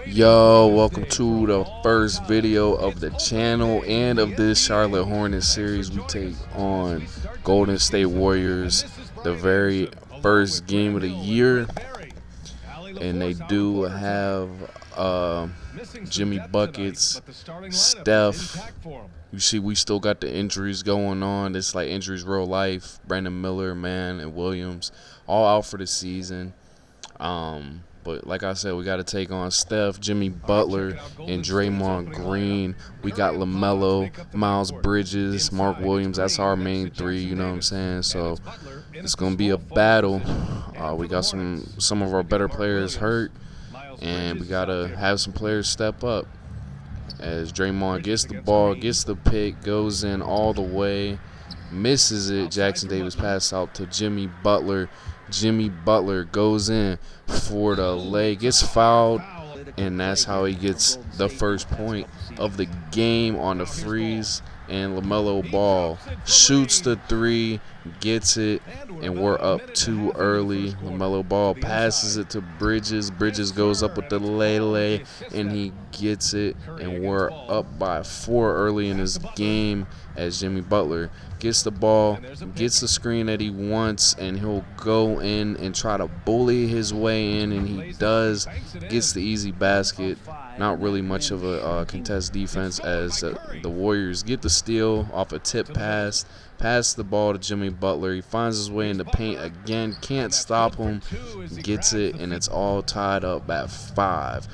Yo, welcome to the first video of the channel and of this Charlotte Hornets series. We take on Golden State Warriors, the very first game of the year, and they do have Jimmy Buckets, Steph. You see, we still got the injuries going on. It's like injuries real life. Brandon Miller, man, and Williams all out for the season. But like I said, we got to take on Steph, Jimmy Butler, and Draymond Green. We got LaMelo, Miles Bridges, Mark Williams. That's our main three, you know what I'm saying? So it's going to be a battle. We got some of our better players hurt, and we got to have some players step up. As Draymond gets the ball, gets the pick, goes in all the way, misses it. Jackson Davis pass out to Jimmy Butler. Jimmy Butler goes in for the leg, gets fouled, and that's how he gets the first point of the game on the freeze. And LaMelo Ball shoots the three, gets it, and we're up too early. LaMelo Ball passes it to Bridges. Bridges goes up with the lay, and he gets it, and we're up by 4 early in this game as Jimmy Butler gets the ball, gets the screen that he wants, and he'll go in and try to bully his way in, and he does, gets the easy basket. Not really much of a contest defense as the Warriors get the steal off a tip pass the ball to Jimmy Butler. He finds his way in the paint again, can't stop him, gets it, and it's all tied up at 5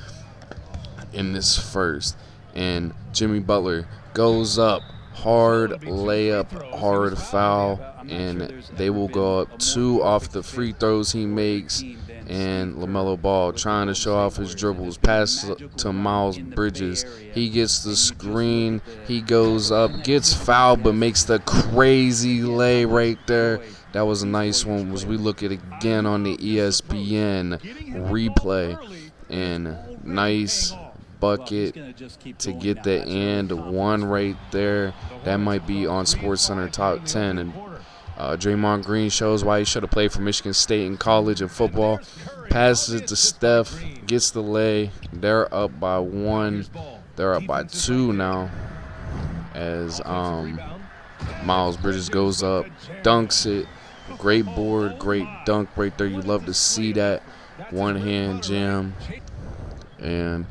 in this first. And Jimmy Butler goes up, hard layup, hard foul, and they will go up 2 off the free throws he makes. And LaMelo Ball trying to show off his dribbles, pass to Miles Bridges. He gets the screen, he goes up, gets fouled, but makes the crazy lay right there. That was a nice one. As we look at it again on the ESPN replay, and nice bucket to get the and one right there. That might be on SportsCenter top 10. And Draymond Green shows why he should have played for Michigan State in college and football. Passes it to Steph, gets the lay. They're up by 1. They're up by 2 now. As Miles Bridges goes up, dunks it. Great board, great dunk right there. You love to see that one-hand jam. And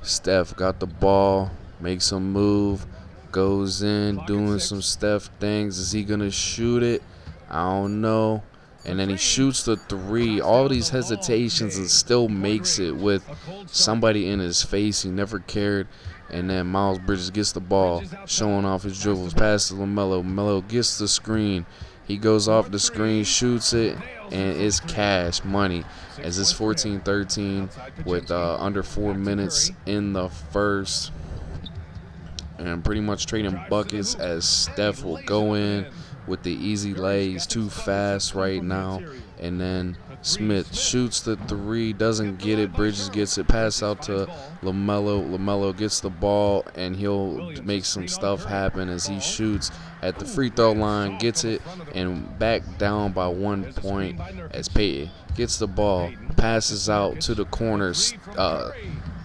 Steph got the ball, makes a move, goes in, doing some Steph things. Is he going to shoot it? I don't know. And then he shoots the 3. All these hesitations and still makes it with somebody in his face. He never cared. And then Miles Bridges gets the ball, showing off his dribbles, passes to LaMelo. LaMelo gets the screen. He goes off the screen, shoots it, and it's cash money. As it's 14-13 with under 4 minutes in the first. And pretty much trading buckets as Steph will go in with the easy lay. He's too fast right now. And then Smith shoots the 3, doesn't get it. Bridges gets it, pass out to LaMelo. LaMelo gets the ball, and he'll make some stuff happen as he shoots at the free throw line, gets it, and back down by 1 point as Peyton gets the ball, passes out to the corners.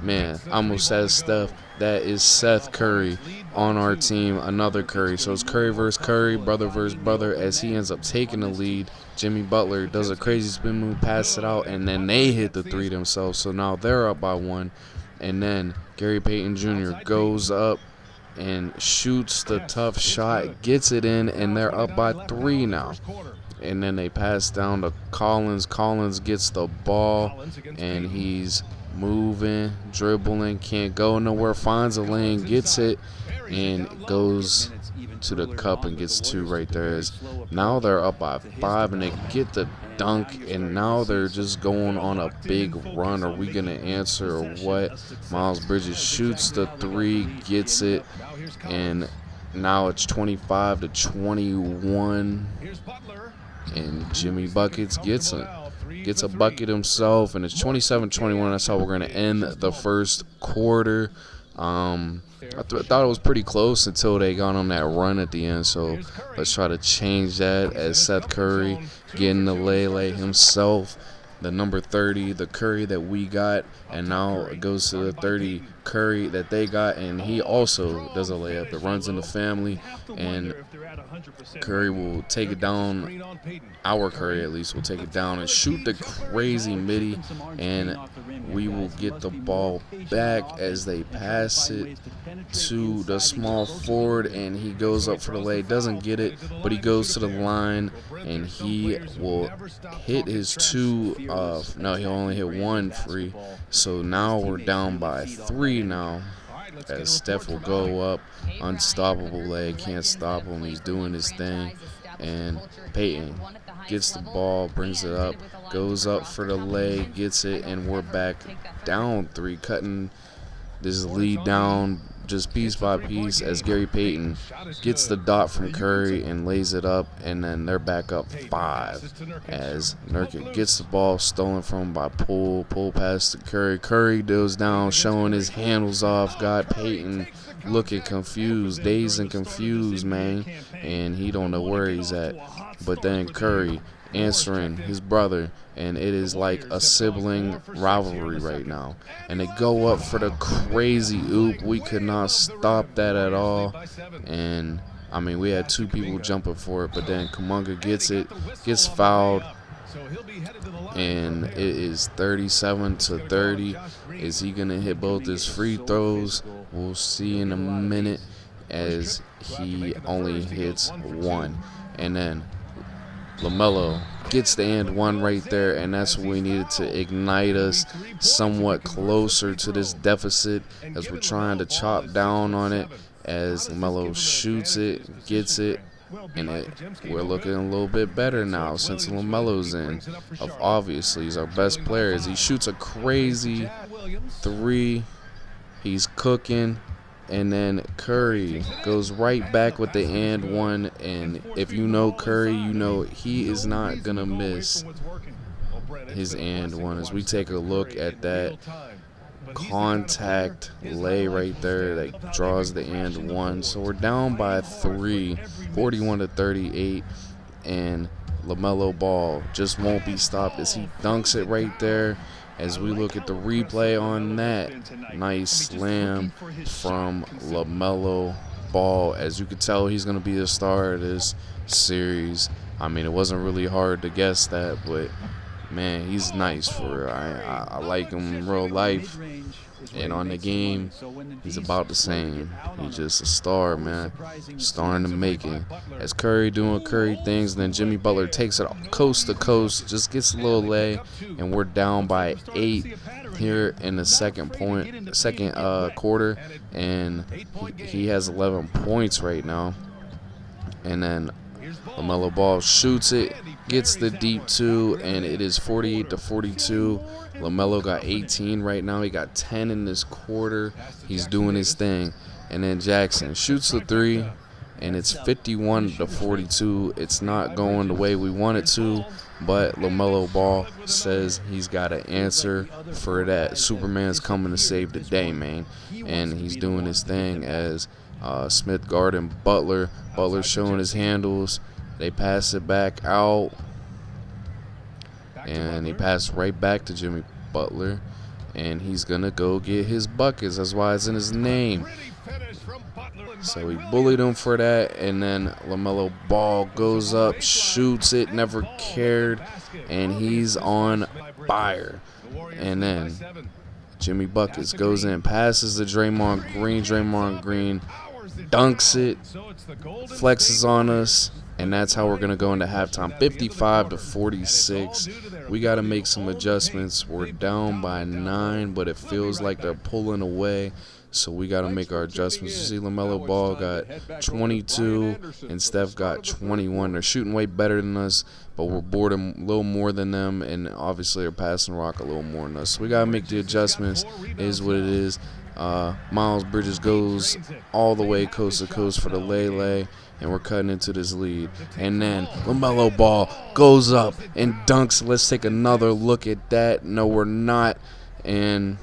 Man, I almost said Steph. That is Seth Curry on our team, another Curry. So it's Curry versus Curry, brother versus brother, as he ends up taking the lead. Jimmy Butler does a crazy spin move, pass it out, and then they hit the 3 themselves. So now they're up by 1. And then Gary Payton Jr. goes up and shoots the tough shot, gets it in, and they're up by 3 now. And then they pass down to Collins. Collins gets the ball, and he's moving, dribbling, can't go nowhere, finds a lane, gets it, and goes to the cup and gets 2 right there. Now they're up by 5, and they get the dunk, and now they're just going on a big run. Are we going to answer or what? Miles Bridges shoots the 3, gets it, and now it's 25-21, and Jimmy Buckets gets it. Gets a bucket himself, and it's 27-21. That's how we're going to end the first quarter. I thought it was pretty close until they got on that run at the end. So let's try to change that as Seth Curry getting the lay himself. the number 30, the Curry that we got, and now it goes to the 30 Curry that they got, and he also does a layup. It runs in the family, and Curry will take it down. Our Curry, at least, will take it down and shoot the crazy midi, and we will get the ball back as they pass it to the small forward, and he goes up for the lay. Doesn't get it, but he goes to the line, and he will hit his two. No, he only hit one free. So now we're down by 3 now. As Steph will go up, unstoppable leg, can't stop him. He's doing his thing, and Peyton gets the ball, brings it up, goes up for the leg, gets it, and we're back down 3, cutting this lead down just piece by piece as Gary Payton gets the dot from Curry and lays it up, and then they're back up 5 as Nurkic gets the ball stolen from him by pull pass to Curry. Curry goes down, showing his handles off, got Payton looking confused, dazed and confused, man, and he don't know where he's at. But then Curry answering his brother, and it is like a sibling rivalry right now, and they go up for the crazy oop. We could not stop that at all, and I mean, we had 2 people jumping for it, but then Kuminga gets it, gets fouled, and it is 37-30. Is he gonna hit both his free throws? We'll see in a minute, as he only hits 1. And then LaMelo gets the and 1 right there, and that's what we needed to ignite us somewhat closer to this deficit as we're trying to chop down on it, as LaMelo shoots it, gets it, and we're looking a little bit better now since LaMelo's in. Obviously, he's our best player as he shoots a crazy 3. He's cooking. And then Curry goes right back with the and 1. And if you know Curry, you know he is not going to miss his and 1. As we take a look at that contact lay right there that draws the and 1. So we're down by 3, 41-38. And LaMelo Ball just won't be stopped as he dunks it right there. As we look at the replay on that, nice slam from LaMelo Ball. As you can tell, he's going to be the star of this series. I mean, it wasn't really hard to guess that, but man, he's nice for real. I like him in real life, and on the game, he's about the same. He's just a star, man. Star in the making. As Curry doing Curry things, and then Jimmy Butler takes it coast to coast, just gets a little lay, and we're down by 8 here in the second quarter, and he has 11 points right now. And then LaMelo Ball shoots it, gets the deep 2, and it is 48-42. LaMelo got 18 right now. He got 10 in this quarter. He's doing his thing. And then Jackson shoots the 3, and it's 51-42. It's not going the way we want it to, but LaMelo Ball says he's got an answer for that. Superman's coming to save the day, man. And he's doing his thing as Smith guarding Butler. Butler showing his handles. They pass it back out, and he passed right back to Jimmy Butler, and he's gonna go get his buckets. That's why it's in his name. So he bullied him for that, and then LaMelo Ball goes up, shoots it, never cared, and he's on fire. And then Jimmy Buckets goes in, passes to Draymond Green. Draymond Green dunks it, flexes on us, and that's how we're going to go into halftime. 55-46. We got to make some adjustments. We're down by 9, but it feels like they're pulling away. So we got to make our adjustments. You see LaMelo Ball got 22 and Steph got 21. They're shooting way better than us, but we're boarding a little more than them, and obviously they're passing rock a little more than us. So we got to make the adjustments. It is what it is. Miles Bridges goes all the way coast to coast for the lay, and we're cutting into this lead. And then LaMelo Ball goes up and dunks. Let's take another look at that. No, we're not. And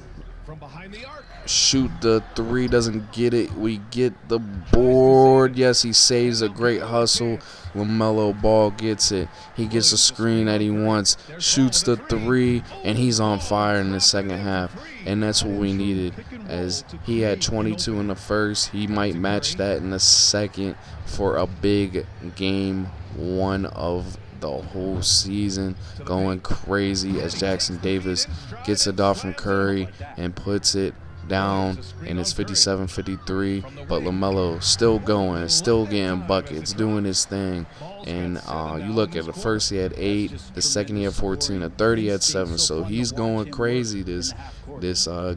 shoot the three, doesn't get it. We get the board. Yes, he saves a great hustle. LaMelo Ball gets it. He gets a screen that he wants, shoots the three, and he's on fire in the second half. And that's what we needed, as he had 22 in the first. He might match that in the second for a big game one of the whole season, going crazy as Jackson Davis gets it off from Curry and puts it down, and it's 57-53, but LaMelo still going, still getting buckets, doing his thing. And you look at the first, he had 8, the second he had 14, the third he had 7, so he's going crazy this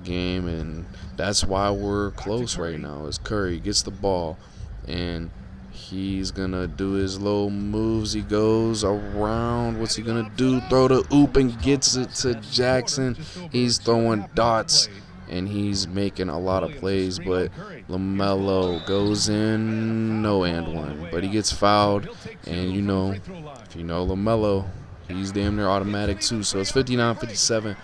game, and that's why we're close right now. As Curry gets the ball, and he's gonna do his little moves. He goes around. What's he gonna do? Throw the oop and gets it to Jackson. He's throwing dots and he's making a lot of plays, but LaMelo goes in, no and one. But he gets fouled, and if you know LaMelo, he's damn near automatic too. So it's 59-57,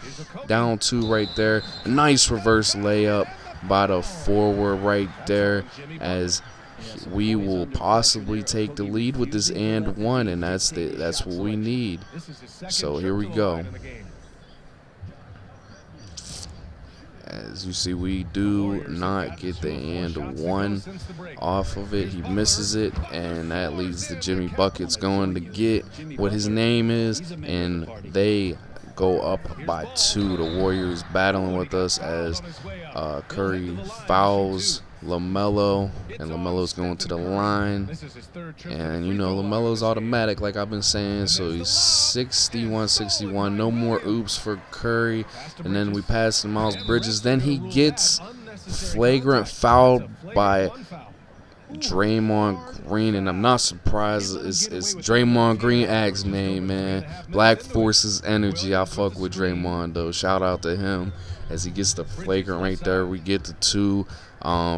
down 2 right there. A nice reverse layup by the forward right there, as we will possibly take the lead with this and one, and that's what we need. So here we go. As you see, we do not get the and one off of it. He misses it, and that leads to Jimmy Buckets going to get what his name is, and they go up by 2. The Warriors battling with us as Curry fouls LaMelo, and LaMelo's going to the line, and LaMelo's automatic, like I've been saying, so he's 61-61. No more oops for Curry, and then we pass to Miles Bridges. Then he gets flagrant fouled by Draymond Green, and I'm not surprised. It's Draymond Green Ag's name, man. Black Forces energy. I fuck with Draymond though. Shout out to him as he gets the flagrant right there. We get the 2.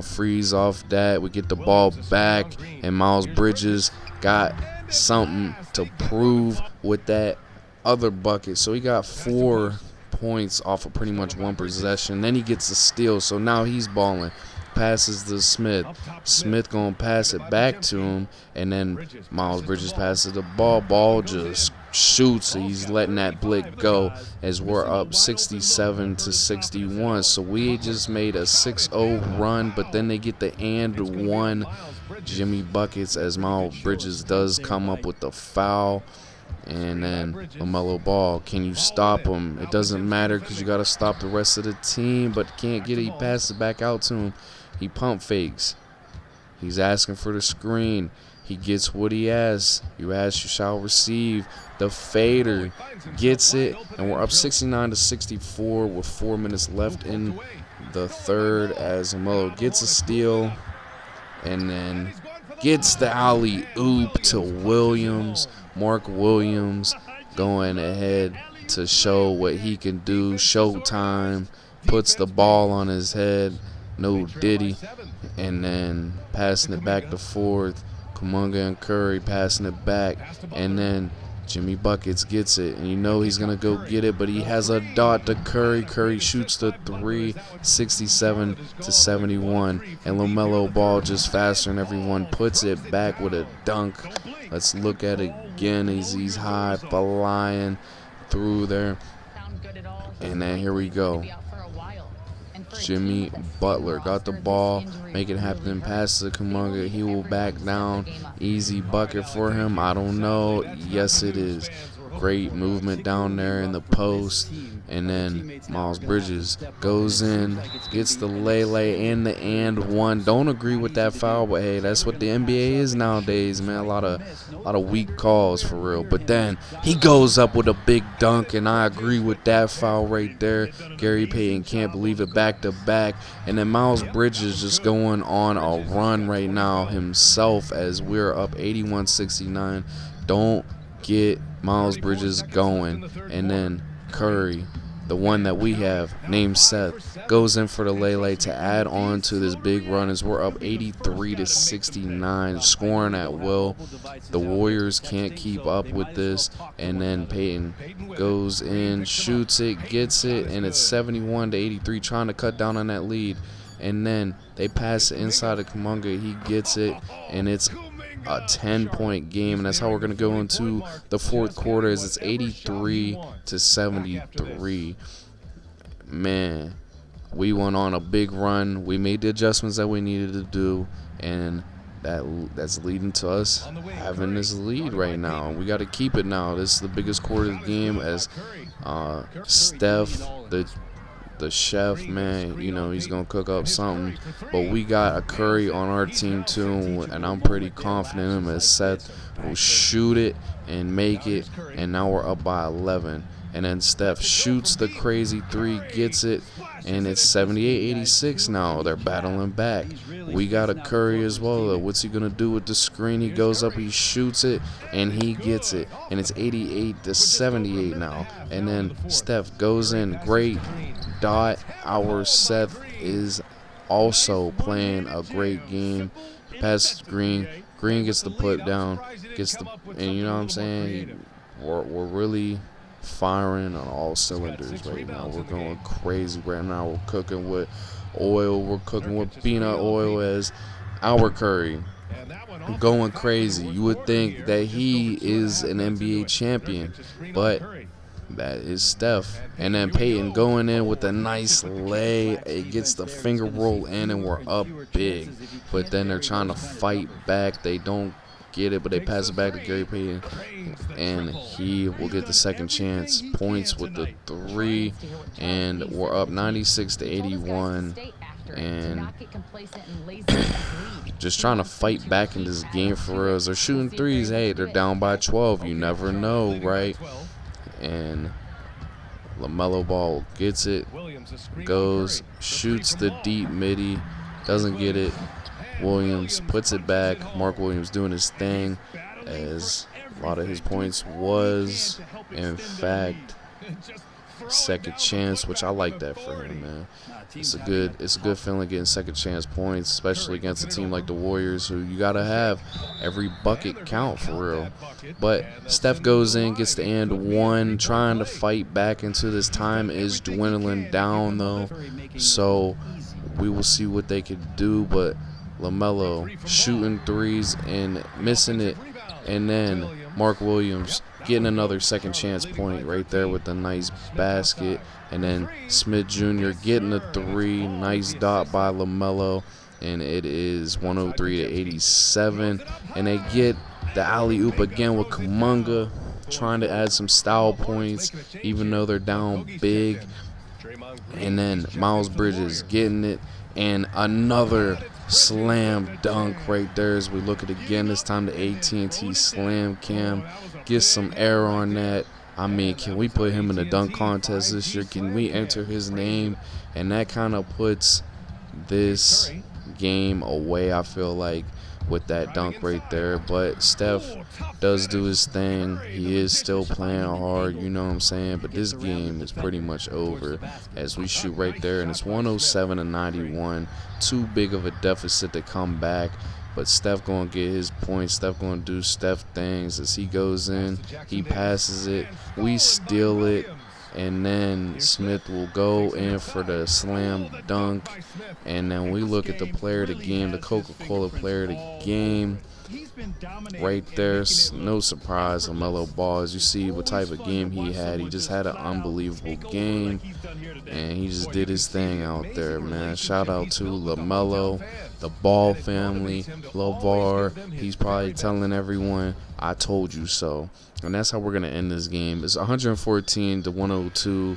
Freeze off that. We get the ball back, and Miles Bridges got something to prove with that other bucket. So he got 4 points off of pretty much 1 possession. Then he gets a steal, so now he's balling. Passes to Smith. Smith gonna pass it back to him, and then Miles Bridges passes the ball. Ball just shoots. He's letting that blick go as we're up 67-61. So we just made a 6-0 run, but then they get the and one. Jimmy Buckets, as Miles Bridges does come up with the foul. And then LaMelo Ball, can you stop him? It doesn't matter because you got to stop the rest of the team, but can't get it. He passes it back out to him. He pump fakes. He's asking for the screen. He gets what he asks. You ask, you shall receive. The fader gets it, and we're up 69-64 with 4 minutes left in the third, as LaMelo gets a steal and then gets the alley-oop to Williams. Mark Williams going ahead to show what he can do. Showtime. Puts the ball on his head. No diddy. And then passing it back to fourth. Kuminga and Curry passing it back. And then Jimmy Buckets gets it, and he's going to go get it, but he has a dot to Curry. Curry shoots the 3, 67-71, and LaMelo Ball just faster than everyone, puts it back with a dunk. Let's look at it again. He's high flying through there, and then here we go. Jimmy Butler got the ball, make it happen, pass to Kuminga. He will back down. Easy bucket for him. I don't know. Yes, it is. Great movement down there in the post. And then Miles Bridges goes in, gets the lay and the and one. Don't agree with that foul, but hey, that's what the NBA is nowadays, man. A lot of weak calls for real. But then he goes up with a big dunk, and I agree with that foul right there. Gary Payton can't believe it, back to back. And then Miles Bridges just going on a run right now himself as we're up 81-69. Don't get Miles Bridges going. And then Curry the one that we have named Seth, goes in for the lay to add on to this big run as we're up 83-69, scoring at will. The Warriors can't keep up with this, and then Peyton goes in, shoots it, gets it, and it's 71-83, trying to cut down on that lead. And then they pass it inside of Kuminga. He gets it, and it's a 10-point game, and that's how we're going to go into the fourth quarter. As it's 83-73. Man, we went on a big run. We made the adjustments that we needed to do, and that's leading to us having this lead right now. We got to keep it now. This is the biggest quarter of the game, as Steph, the chef, man, you know, he's going to cook up something. But we got a Curry on our team too, and I'm pretty confident in him, as Seth will shoot it and make it, and now we're up by 11. And then Steph shoots the crazy three, gets it, and it's 78-86 now. They're battling back. We got a Curry as well, though. What's he going to do with the screen? He goes up, he shoots it, and he gets it. And it's 88-78 now. And then Steph goes in. Great dot. Our Seth is also playing a great game. Passes Green. Green gets the put down. And you know what I'm saying? We're really firing on all cylinders right now. We're going crazy right now. We're cooking with oil. We're cooking with peanut oil, as our Curry going crazy. You would think that he is an NBA champion, but that is Steph. And then Peyton going in with a nice lay. It gets the finger roll in, and we're up big. But then they're trying to fight back. They don't get it, but they pass it back to Gary Payton, and he will get the second chance points with the three, and we're up 96-81, and just trying to fight back in this game for us. They're shooting threes. Hey, they're down by 12. You never know, right? And LaMelo Ball gets it, goes, shoots the deep midi, doesn't get it. Williams puts it back. Mark Williams doing his thing, as a lot of his points was, in fact, second chance, which I like that for him, man. It's a good feeling getting second chance points, especially against a team like the Warriors, who you gotta have every bucket count for real. But Steph goes in, gets the and one, trying to fight back into this. Time is dwindling down though, so we will see what they could do. But LaMelo shooting threes and missing it, and then Mark Williams getting another second chance point right there with a nice basket, and then Smith Jr. getting a three. Nice dot by LaMelo, and it is 103-87, and they get the alley-oop again with Kuminga, trying to add some style points even though they're down big. And then Miles Bridges getting it, and another slam dunk right there as we look at it again. This time the AT&T slam cam. Get some air on that. I mean, can we put him in the dunk contest this year? Can we enter his name? And that kind of puts this game away, I feel like, with that dunk right there. But Steph does do his thing. He is still playing hard, you know what I'm saying? But this game is pretty much over as we shoot right there, and it's 107-91. Too big of a deficit to come back. But Steph going to get his points. Steph going to do Steph things as he goes in. He passes it. We steal it. And then Smith will go in for the slam dunk. And then we look at the player of the game, the Coca-Cola player of the game. Right there, no surprise, LaMelo Ball. As you see what type of game he had. He just had an unbelievable game, and he just did his thing out there, man. Shout out to LaMelo, the Ball family, LeVar. He's probably telling everyone, I told you so. And that's how we're going to end this game. It's 114-102.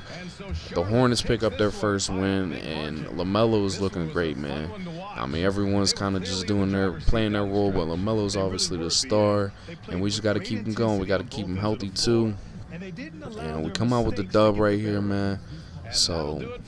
The Hornets pick up their first win, and LaMelo is looking great, man. I mean, everyone's kind of just playing their role, but LaMelo's obviously the star, and we just got to keep him going. We got to keep him healthy, too. And we come out with the dub right here, man. So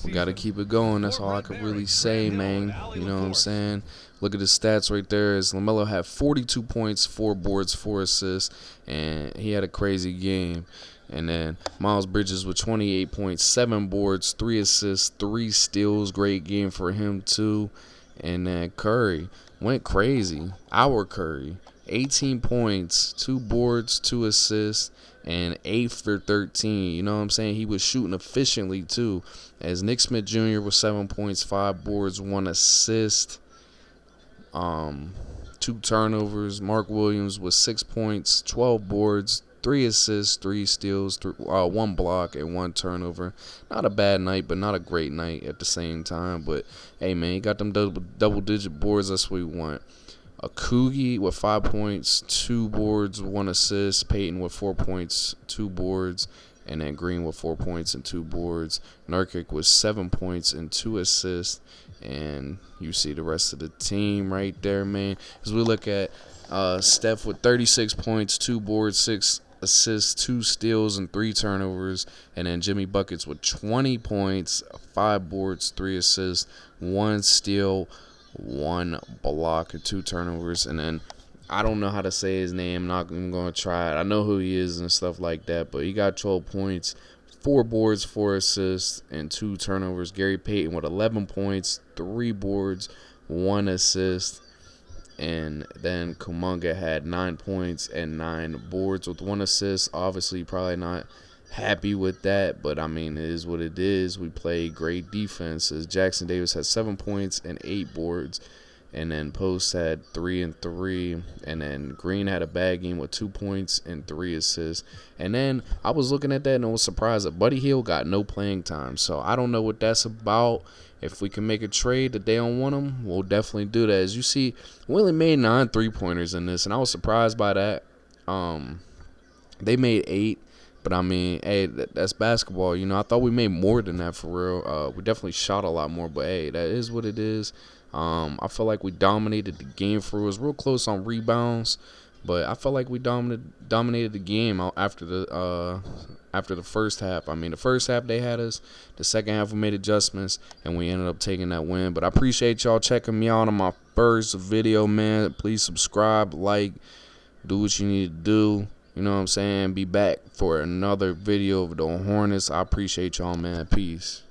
we got to keep it going. That's all I could really say, man. You know what I'm saying? Look at the stats right there. As LaMelo had 42 points, 4 boards, 4 assists, and he had a crazy game. And then Miles Bridges with 28 points, 7 boards, 3 assists, 3 steals. Great game for him too. And then Curry went crazy. Our Curry, 18 points, 2 boards, 2 assists, and 8 for 13. You know what I'm saying? He was shooting efficiently too. As Nick Smith Jr. with 7 points, 5 boards, 1 assist. 2 turnovers. Mark Williams with 6 points, 12 boards, 3 assists, 3 steals, 1 block, and 1 turnover. Not a bad night, but not a great night at the same time. But hey, man, he got them double-digit boards. That's what we want. Akugi with 5 points, 2 boards, 1 assist. Payton with 4 points, 2 boards. And then Green with 4 points and 2 boards. Nurkic with 7 points and 2 assists. And you see the rest of the team right there, man. As we look at Steph with 36 points, 2 boards, 6 assists, 2 steals, and 3 turnovers. And then Jimmy Buckets with 20 points, 5 boards, 3 assists, 1 steal, 1 block, and 2 turnovers. And then I don't know how to say his name. I'm not even going to try it. I know who he is and stuff like that. But he got 12 points, 4 boards, 4 assists, and 2 turnovers. Gary Payton with 11 points, 3 boards, 1 assist. And then Kuminga had 9 points and 9 boards with 1 assist. Obviously, probably not happy with that, but I mean, it is what it is. We play great defenses. Jackson Davis had 7 points and 8 boards. And then Post had 3 and 3. And then Green had a bad game with 2 points and 3 assists. And then I was looking at that and I was surprised that Buddy Hield got no playing time. So I don't know what that's about. If we can make a trade that they don't want him, we'll definitely do that. As you see, we only made 9 3-pointers in this, and I was surprised by that. They made 8. But, I mean, hey, that's basketball. You know, I thought we made more than that for real. We definitely shot a lot more. But, hey, that is what it is. I feel like we dominated the game for real. It was real close on rebounds. But I felt like we dominated the game after the first half. I mean, the first half they had us. The second half we made adjustments, and we ended up taking that win. But I appreciate y'all checking me out on my first video, man. Please subscribe, like, do what you need to do. You know what I'm saying? Be back for another video of the Hornets. I appreciate y'all, man. Peace.